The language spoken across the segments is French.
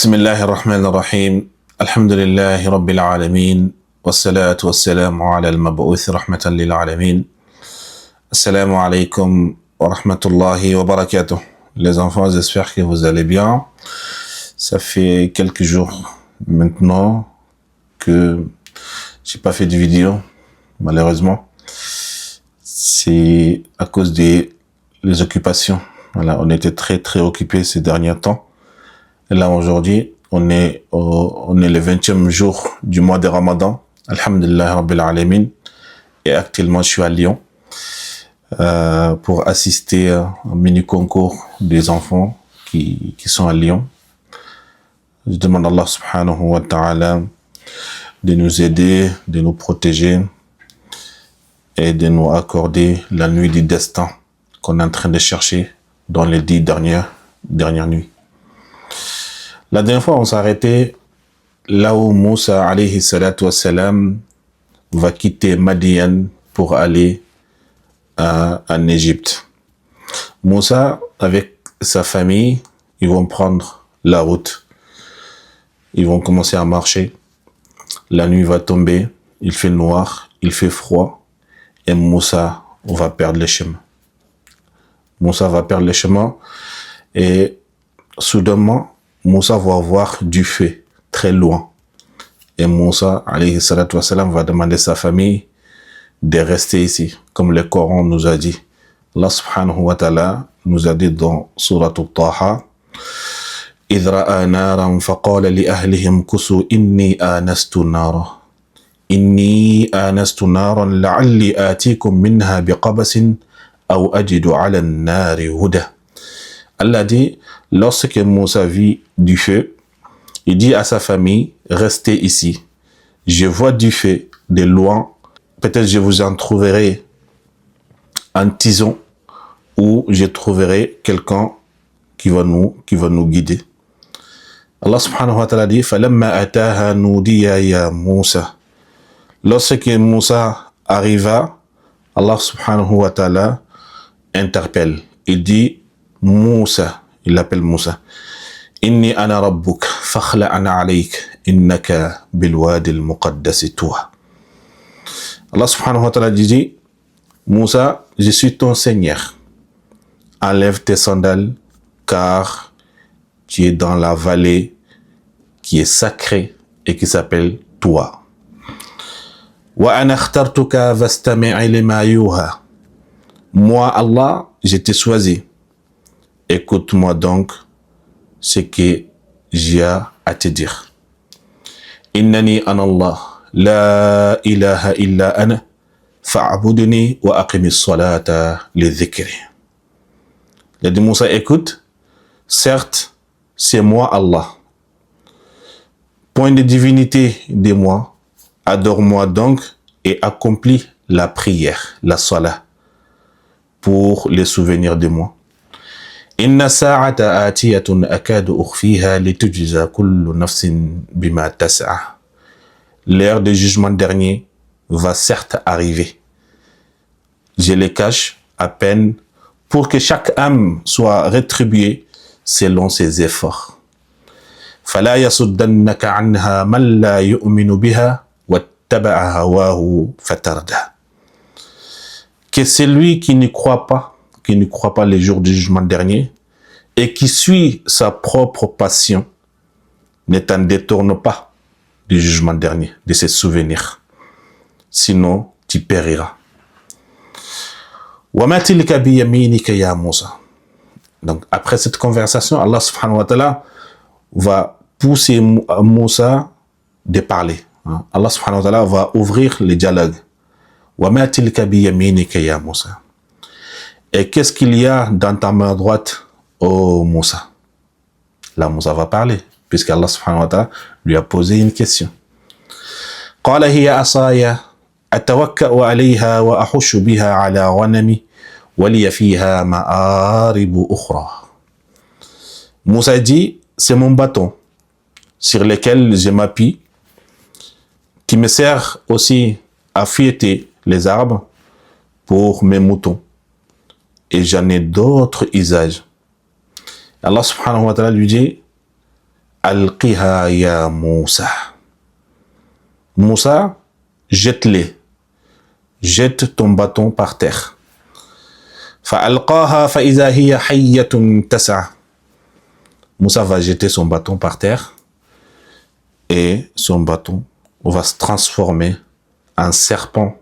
بسم الله الرحمن الرحيم الحمد لله رب العالمين والصلاة والسلام على المبعوث رحمة للعالمين السلام عليكم ورحمة الله وبركاته. Les enfants, j'espère que vous allez bien. Ça fait quelques jours maintenant que j'ai pas fait de vidéo, malheureusement. C'est à cause des occupations. Voilà, on était très occupés ces derniers temps. Et là, aujourd'hui, on est le 20e jour du mois de Ramadan. Alhamdulillah Rabbil Alamin. Et actuellement, je suis à Lyon pour assister à un mini-concours des enfants qui sont à Lyon. Je demande à Allah subhanahu wa ta'ala de nous aider, de nous protéger et de nous accorder la nuit du destin qu'on est en train de chercher dans les 10 dernières nuits. La dernière fois, on s'est arrêté là où Moussa alayhi salatu wassalam va quitter Madian pour aller en Égypte. Moussa, avec sa famille, ils vont prendre la route. Ils vont commencer à marcher. La nuit va tomber, il fait noir, il fait froid, et Moussa va perdre le chemin. Moussa va perdre le chemin, et soudainement, Moussa va voir du feu très loin. Et Moussa, alayhi salatu wassalam, va demander à sa famille de rester ici, comme le Coran nous a dit. Allah subhanahu wa ta'ala nous a dit dans Surat Taha, إذ رأى نارا فقال لأهلهم كثوا إني آنست نارا لعلي آتيكم منها بقبس أو أجد على النار هدى. Allah dit, lorsque Moussa vit du feu, il dit à sa famille, restez ici. Je vois du feu de loin, peut-être je vous en trouverai un tison ou je trouverai quelqu'un qui va nous guider. Allah subhanahu wa ta'ala dit, فَلَمَّا أَتَاهَا نُودِيَ يَا مُوسَى. Lorsque Moussa arriva, Allah subhanahu wa ta'ala interpelle. Il dit, Moussa, il l'appelle Moussa. Inni ana rabbuk, fakhla'na alayk, innaka bilwadi al-muqaddasi tuwa. Allah subhanahu wa ta'ala dit, Moussa, je suis ton Seigneur. Enlève tes sandales, car tu es dans la vallée qui est sacrée et qui s'appelle Toua. Wa ana akhtartuka vastami' lima yuha. Moi, Allah, je t'ai choisi. Écoute-moi donc ce que j'ai à te dire. Innani ana Allah, la ilaha illa ana, fa'abudni wa aqimis salata li dhikri. Il a dit, Moussa, écoute, certes, c'est moi Allah. Point de divinité de moi, adore-moi donc et accomplis la prière, la salat, pour les souvenirs de moi. Inna sa'ata atiyatun akadu ukhfiha litujza kullu nafsin bima tas'a. L'heure de jugement dernier va certes arriver. Je les cache à peine pour que chaque âme soit rétribuée selon ses efforts. فلا يصدنك عنها من لا يؤمن بها واتبع هواه فتردى. Que celui qui ne croit pas les jours du jugement dernier et qui suit sa propre passion ne t'en détourne pas du jugement dernier, de ses souvenirs. Sinon, tu périras. وَمَا تِلْكَ بِيَمِينِكَ يَا مُوسَى. Donc, après cette conversation, Allah subhanahu wa ta'ala va pousser Moussa de parler. Allah subhanahu wa ta'ala va ouvrir le dialogue. وَمَا تِلْكَ بِيَمِينِكَ يَا مُوسَى. Et qu'est-ce qu'il y a dans ta main droite, ô Moussa? Là, Moussa va parler, puisque Allah subhanahu wa ta'ala lui a posé une question. قَالَ هِيَ عَصَايَ أَتَوَكَّأُ عَلَيْهَا وَأَحُشُّ بِهَا عَلَى غَنَمِي وَلِيَ فِيهَا مَآرِبُ أُخْرَى. Moussa dit, c'est mon bâton sur lequel je m'appuie, qui me sert aussi à fouetter les arbres pour mes moutons. Et j'en ai d'autres usages. Allah subhanahu wa ta'ala lui dit, Alqiha ya Moussa. Moussa, jette-les. Jette ton bâton par terre. Fa'alqaha fa'iza hiya hayyatun tas'a. Moussa va jeter son bâton par terre et son bâton va se transformer en serpent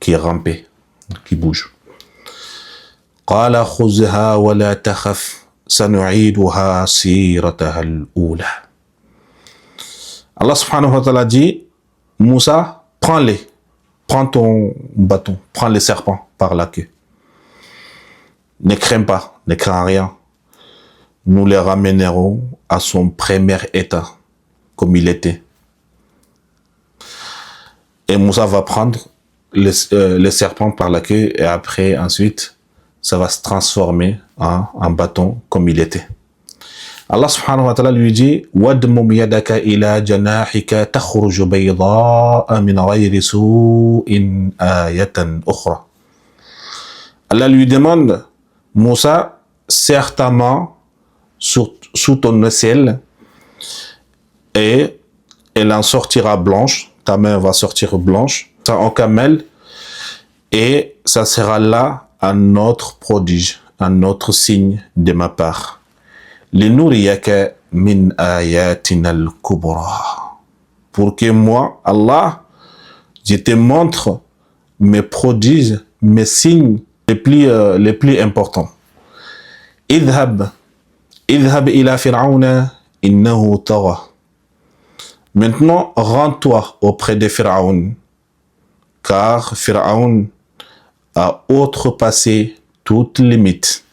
qui rampait, qui bouge. Qala khuzha wa la takhaf sanu'iduha sirataha al-ula. Allah subhanahu wa ta'ala dit, Moussa, prends-les, prends ton bâton, prends les serpents par la queue. Ne crains pas, ne crains rien. Nous les ramènerons à son premier état, comme il était. Et Moussa va prendre les serpents par la queue et après, ensuite, ça va se transformer en bâton comme il était. Allah subhanahu wa ta'ala lui dit وَدْمُمْ يَدَكَ إِلَى جَنَاحِكَ تَخْرُجُ بَيْضَاءَ مِنْ غَيْرِ سُوءٍ آيَةً أُخْرى. Allah lui demande, Moussa, serre ta main sous ton aisselle et elle en sortira blanche, ta main va sortir blanche, ça en camel, et ça sera là un autre prodige, un autre signe de ma part. لِنُرِيَكَ مِنْ آيَاتِنَا الْكُبْرَى. Pour que moi, Allah, je te montre mes prodiges, mes signes les plus importants. اذهب إلى فرعون إنه طغى. Maintenant, rends-toi auprès de Pharaon, car Pharaon a outrepassé toute limite.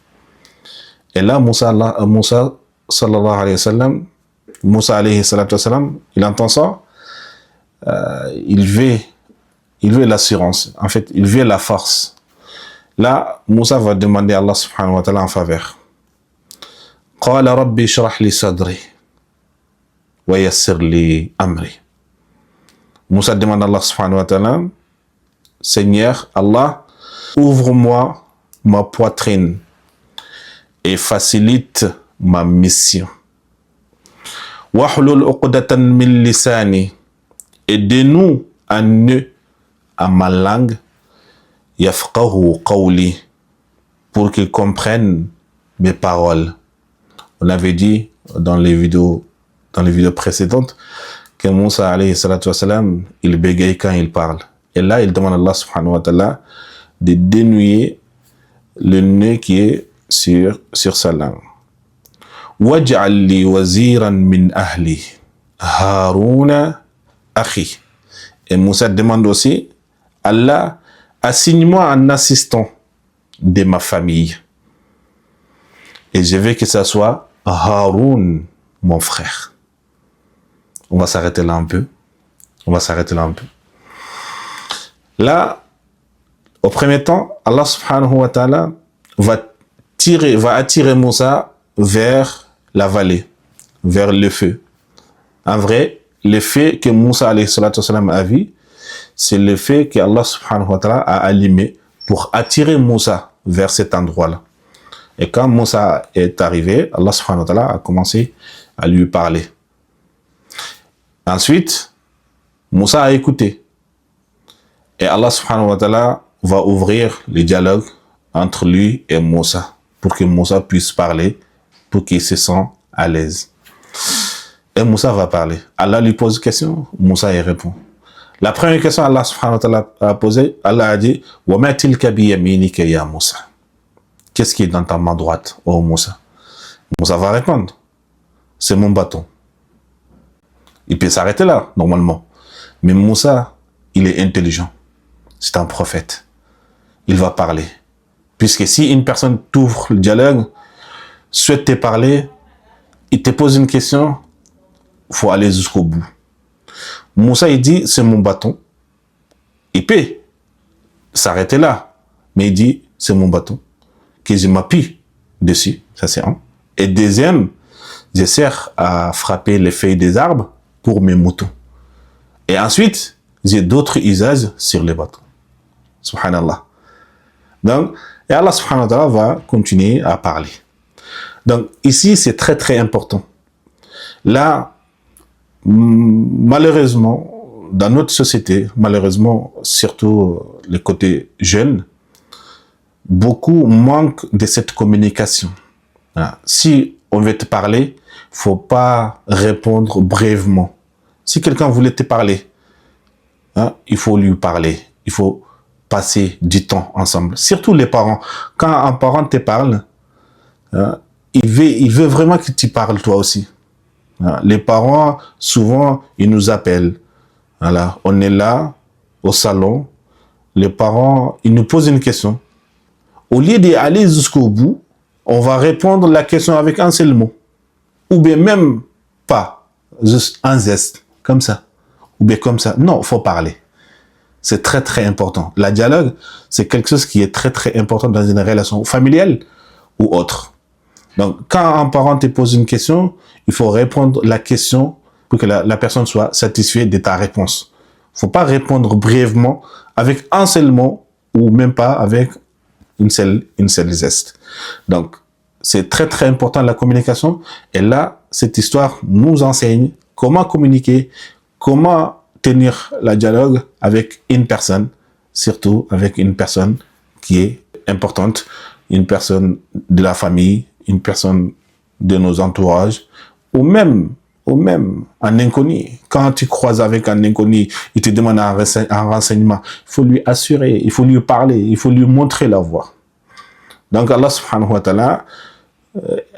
Et là, Moussa sallallahu alayhi wa sallam, Moussa alayhi salatu wa sallam, il entend ça, il veut l'assurance, en fait, il veut la force. Là, Moussa va demander à Allah subhanahu wa ta'ala en faveur. قال ربي اشرح لي صدري ويسر لي أمري. Moussa demande à Allah subhanahu wa ta'ala, Seigneur Allah, ouvre-moi ma poitrine et facilite ma mission. Wahlul uqdatan min lisani, et dénoue un nœud à ma langue, yafqahu qawli, pour qu'il comprenne mes paroles. On avait dit dans les vidéos précédentes que Moussa alayhi salatu wa salam, il bégaye quand il parle. Et là, il demande à Allah subhanahu wa ta'ala de dénouer le nœud qui est sur sa langue. Waj'al li waziran min ahli Haruna akhi. Et Moussa demande aussi, Allah, assigne-moi un assistant de ma famille. Et je veux que ça soit Haroun, mon frère. On va s'arrêter là un peu. Là, au premier temps, Allah subhanahu wa ta'ala va attirer Moussa vers la vallée, vers le feu. En vrai, le feu que Moussa alayhi salatu wa salam a vu, c'est le feu que Allah subhanahu wa ta'ala a allumé pour attirer Moussa vers cet endroit-là. Et quand Moussa est arrivé, Allah subhanahu wa ta'ala a commencé à lui parler. Ensuite, Moussa a écouté. Et Allah subhanahu wa ta'ala va ouvrir le dialogue entre lui et Moussa pour que Moussa puisse parler, pour qu'il se sente à l'aise. Et Moussa va parler. Allah lui pose une question, Moussa y répond. La première question Allah subhanahu wa ta'ala a posée, Allah a dit « Wa ma tilka bi yaminika ya Moussa » Qu'est-ce qui est dans ta main droite, oh Moussa? Moussa va répondre, c'est mon bâton. Il peut s'arrêter là, normalement. Mais Moussa, il est intelligent. C'est un prophète. Il va parler. Puisque si une personne t'ouvre le dialogue, souhaite te parler, il te pose une question, il faut aller jusqu'au bout. Moussa, il dit, c'est mon bâton. Il peut s'arrêter là. Mais il dit, c'est mon bâton. Que je m'appuie dessus, ça c'est un. Et deuxième, je sers à frapper les feuilles des arbres pour mes moutons. Et ensuite, j'ai d'autres usages sur les bâtons. Subhanallah. Donc, et Allah subhanahu wa ta'ala va continuer à parler. Donc, ici, c'est très très important. Là, malheureusement, dans notre société, malheureusement, surtout les côtés jeunes, beaucoup manquent de cette communication. Si on veut te parler, faut pas répondre brièvement. Si quelqu'un voulait te parler, il faut lui parler. Il faut passer du temps ensemble. Surtout les parents. Quand un parent te parle, il veut vraiment que tu parles toi aussi. Les parents, souvent, ils nous appellent. Voilà, on est là, au salon. Les parents, ils nous posent une question. Au lieu d'aller jusqu'au bout, on va répondre la question avec un seul mot. Ou bien même pas, juste un geste, comme ça. Ou bien comme ça. Non, il faut parler. C'est très, très important. La dialogue, c'est quelque chose qui est très, très important dans une relation familiale ou autre. Donc, quand un parent te pose une question, il faut répondre la question pour que la personne soit satisfaite de ta réponse. Il ne faut pas répondre brièvement avec un seul mot ou même pas avec une seule geste. Donc, c'est très, très important la communication. Et là, cette histoire nous enseigne comment communiquer, comment tenir la dialogue avec une personne, surtout avec une personne qui est importante, une personne de la famille, une personne de nos entourages, ou même un inconnu. Quand tu croises avec un inconnu, il te demande un renseignement, il faut lui assurer, il faut lui parler, il faut lui montrer la voie. Donc Allah subhanahu wa ta'ala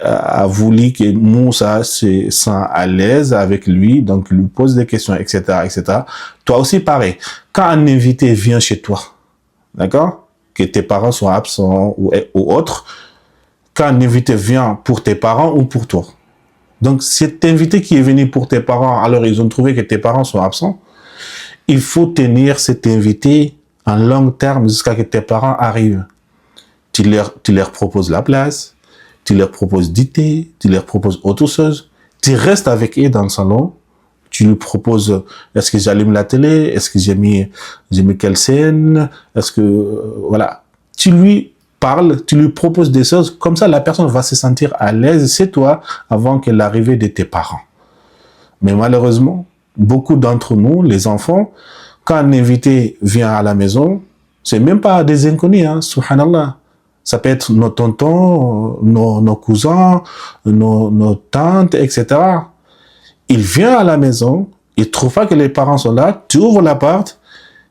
a voulu que Moussa se sent à l'aise avec lui, donc lui pose des questions, etc., etc. Toi aussi, pareil. Quand un invité vient chez toi, d'accord, que tes parents sont absents ou autres, quand un invité vient pour tes parents ou pour toi, donc cet invité qui est venu pour tes parents, alors ils ont trouvé que tes parents sont absents, il faut tenir cet invité en long terme jusqu'à ce que tes parents arrivent. Tu leur proposes la place, tu leur proposes du thé, tu leur proposes autre chose, tu restes avec eux dans le salon, tu lui proposes, est-ce que j'allume la télé, est-ce que j'ai mis quelle scène, est-ce que, voilà, tu lui parles, tu lui proposes des choses, comme ça la personne va se sentir à l'aise, c'est toi, avant que l'arrivée de tes parents. Mais malheureusement, beaucoup d'entre nous, les enfants, quand un invité vient à la maison, c'est même pas des inconnus, subhanallah. Ça peut être nos tontons, nos cousins, nos tantes, etc. Il vient à la maison, il trouve pas que les parents sont là, tu ouvres la porte,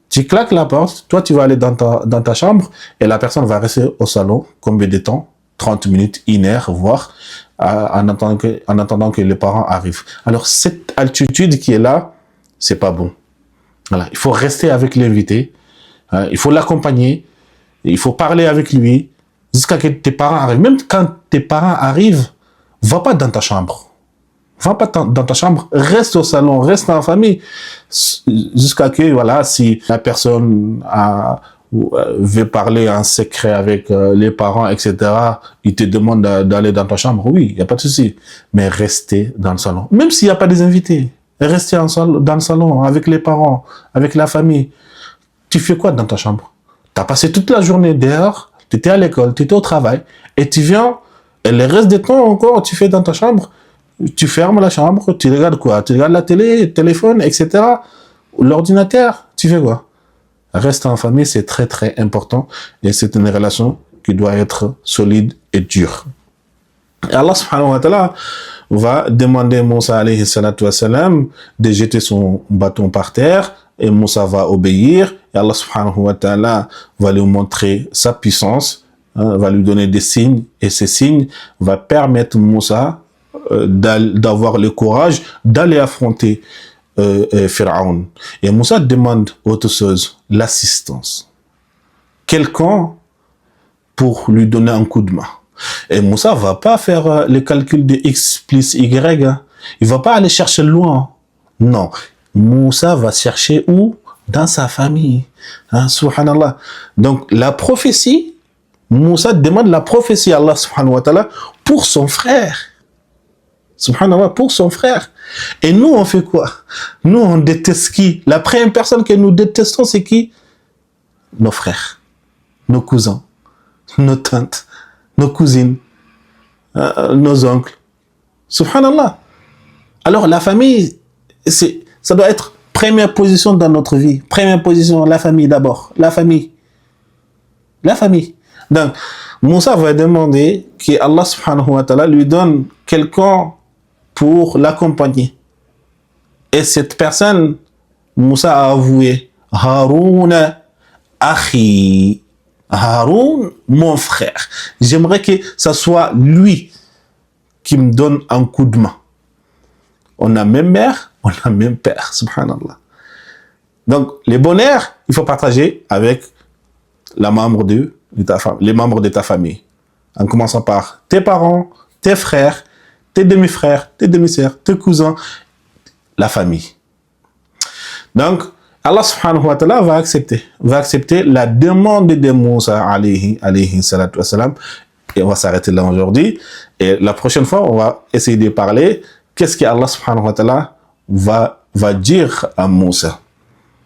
tu claques la porte, toi tu vas aller dans ta chambre et la personne va rester au salon, combien de temps? 30 minutes, 1 heure, voire, en attendant que les parents arrivent. Alors cette altitude qui est là, c'est pas bon. Voilà, il faut rester avec l'invité, il faut l'accompagner, il faut parler avec lui, jusqu'à ce que tes parents arrivent. Même quand tes parents arrivent, va pas dans ta chambre. Va pas dans ta chambre, reste au salon, reste en famille, jusqu'à que, voilà, si la personne veut parler en secret avec les parents, etc., il te demande d'aller dans ta chambre, oui, il n'y a pas de souci. Mais restez dans le salon. Même s'il n'y a pas des invités, restez dans le salon, avec les parents, avec la famille. Tu fais quoi dans ta chambre? Tu as passé toute la journée dehors, tu étais à l'école, tu étais au travail, et tu viens, et le reste du temps encore, tu fais dans ta chambre, tu fermes la chambre, tu regardes quoi? Tu regardes la télé, le téléphone, etc. L'ordinateur, tu fais quoi? Rester en famille, c'est très très important, et c'est une relation qui doit être solide et dure. Et Allah subhanahu wa ta'ala va demander à Moussa alayhi salatu wa salam de jeter son bâton par terre, et Moussa va obéir, et Allah subhanahu wa ta'ala va lui montrer sa puissance, va lui donner des signes, et ces signes vont permettre Moussa d'avoir le courage d'aller affronter Pharaon. Et Moussa demande autre chose, l'assistance. Quelqu'un pour lui donner un coup de main. Et Moussa va pas faire le calcul de X plus Y. Il va pas aller chercher loin. Non. Moussa va chercher où? Dans sa famille. Subhanallah. Donc, la prophétie, Moussa demande la prophétie à Allah subhanahu wa ta'ala pour son frère. Subhanallah, pour son frère. Et nous, on fait quoi? Nous, on déteste qui? La première personne que nous détestons, c'est qui? Nos frères, nos cousins, nos tantes, nos cousines, nos oncles. Subhanallah. Alors la famille, ça doit être première position dans notre vie. Première position, la famille d'abord. La famille. La famille. Donc, Moussa va demander qu'Allah subhanahu wa ta'ala lui donne quelqu'un pour l'accompagner. Et cette personne, Moussa a avoué, Haroun, Akhi. Haroun, mon frère. J'aimerais que ça soit lui qui me donne un coup de main. On a même mère, on a même père, subhanallah. Donc, les bonheurs, il faut partager avec les membres de ta famille. En commençant par tes parents, tes frères, tes demi-frères, tes demi-sœurs, tes cousins, la famille. Donc, Allah subhanahu wa ta'ala va accepter la demande de Moussa alayhi salatu wassalam. Et on va s'arrêter là aujourd'hui. Et la prochaine fois, on va essayer de parler qu'est-ce que Allah subhanahu wa ta'ala va dire à Moussa.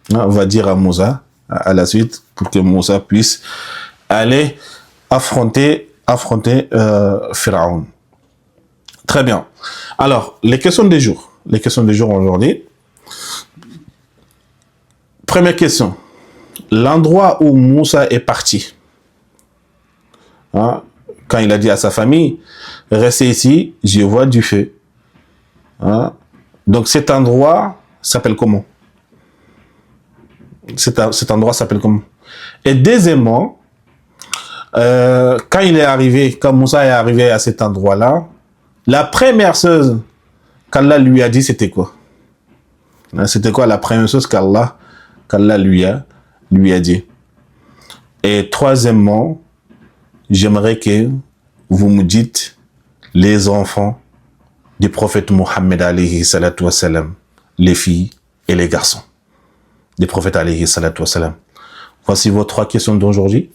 Va dire à Moussa à la suite pour que Moussa puisse aller affronter Pharaon. Très bien. Alors, les questions du jour aujourd'hui. Première question. L'endroit où Moussa est parti, quand il a dit à sa famille, restez ici, je vois du feu. Donc cet endroit s'appelle comment? Cet endroit s'appelle comment? Et deuxièmement, quand Moussa est arrivé à cet endroit-là, la première chose qu'Allah lui a dit, c'était quoi? C'était quoi la première chose qu'Allah lui a dit? Et troisièmement, j'aimerais que vous me dites les enfants du prophète Mohammed alayhi salatu wassalam, les filles et les garçons du prophète alayhi salatu wassalam. Voici vos 3 questions d'aujourd'hui.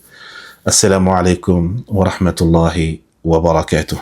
Assalamu alaikum wa rahmatullahi wa barakatuh.